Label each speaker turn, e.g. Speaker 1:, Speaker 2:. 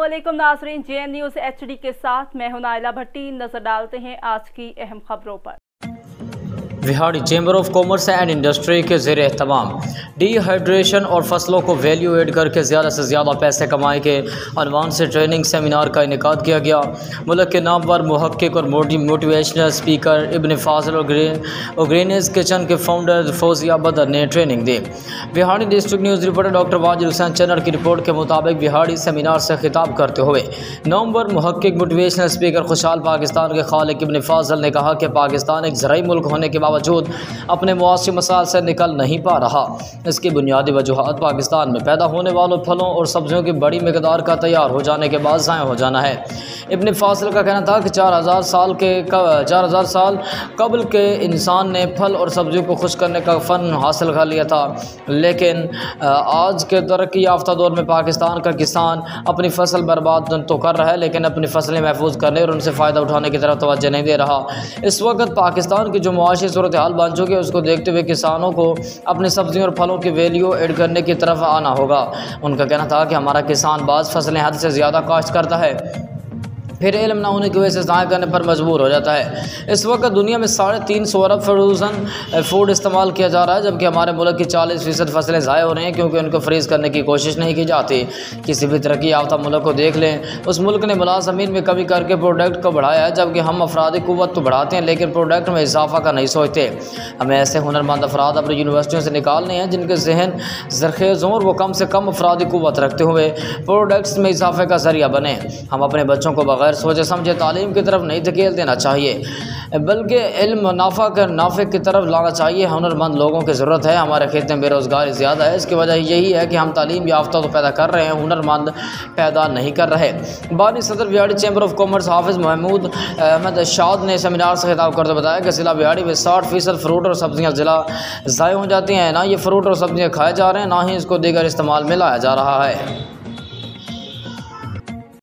Speaker 1: अस्सलामुअलैकुम नाज़रीन, JN news HD के साथ मैं हूं नाइला भट्टी। नजर डालते हैं आज की अहम खबरों पर।
Speaker 2: Vehari chamber of commerce and industry के ज़ेर एहतमाम डिहाइड्रेशन और फसलों को वैल्यू एड करके ज़्यादा से ज़्यादा पैसे कमाए के अनवान से ट्रेनिंग सेमिनार का इनेकाद किया गया। मुल्क के नामवर मुहक्किक और मोटिवेशनल स्पीकर इब्न फाजल और ग्रेनेज किचन के फाउंडर फौजिया बदर ने ट्रेनिंग दी। Vehari district news reporter doctor Wajid Hussain channel की रिपोर्ट के मुताबिक विहाड़ी सेमिनार से खिताब करते हुए नामवर मुहक्किक मोटिवेशनल स्पीकर खुशहाल पाकिस्तान के खालिक इब्न फाजल ने कहा कि पाकिस्तान एक ज़राई मुल्क होने के बावजूद अपने मुआशी मसाइल से निकल नहीं पा रहा। इसकी बुनियादी वजूहात पाकिस्तान में पैदा होने वालों फलों और सब्जियों की बड़ी मकदार का तैयार हो जाने के बाद ज़ाया हो जाना है। इब्न फासिल का कहना था कि 4000 साल कबल के इंसान ने फल और सब्जियों को खुश करने का फ़न हासिल कर लिया था, लेकिन आज के तरक्की याफ्ता दौर में पाकिस्तान का किसान अपनी फसल बर्बाद तो कर रहा है, लेकिन अपनी फसलें महफूज करने और उनसे फ़ायदा उठाने की तरफ तवज्जो नहीं दे रहा। इस वक्त पाकिस्तान की जो मुआशी सूरत हाल बन चुकी है, उसको देखते हुए किसानों को अपनी सब्जियों और फलों की वैल्यू ऐड करने की तरफ आना होगा। उनका कहना था कि हमारा किसान बाज़ फसलें हद से ज़्यादा काश्त करता है, फिर इल्म ना होने की वजह से ज़ाया करने पर मजबूर हो जाता है। इस वक्त दुनिया में 350 अरब फ्रोज़न फूड इस्तेमाल किया जा रहा है, जबकि हमारे मुल्क की 40% फसलें ज़ाया हो रही हैं क्योंकि उनको फ्रीज़ करने की कोशिश नहीं की जाती। किसी भी तरक्की याफ्ता मुल्क को देख लें, उस मुल्क ने मुलाज़मीन में कमी करके प्रोडक्ट को बढ़ाया है, जबकि हम अफरादी क़ुव्वत तो बढ़ाते हैं लेकिन प्रोडक्ट में इजाफा का नहीं सोचते। हमें ऐसे हुनरमंद अफराद अपनी यूनिवर्सिटियों से निकालने हैं जिनके जहन ज़रखेज़ और वो कम से कम अफरादी क़ुव्वत रखते हुए प्रोडक्ट्स में इजाफे का ज़रिया बने। हम अपने बच्चों को बगैर सोचे समझे तालीम की तरफ नहीं धकेल देना चाहिए, बल्कि इल्म नाफे की तरफ लाना चाहिए। हुनरमंद लोगों की ज़रूरत है। हमारे खेत में बेरोज़गारी ज़्यादा है, इसकी वजह यही है कि हम तालीम याफ्ता तो पैदा कर रहे हैं, हुनरमंद पैदा नहीं कर रहे। बानी सदर विहाड़ी चैम्बर ऑफ कॉमर्स हाफिज़ महमूद अहमद शाद ने सेमिनार से खिताब करते बताया कि ज़िला विहाड़ी में 60% फ्रूट और सब्ज़ियाँ ज़िला ज़ाया हो जाती हैं। ना ये फ्रूट और सब्ज़ियाँ खाए जा रहे हैं, ना ही इसको दीगर इस्तेमाल में लाया जा रहा है।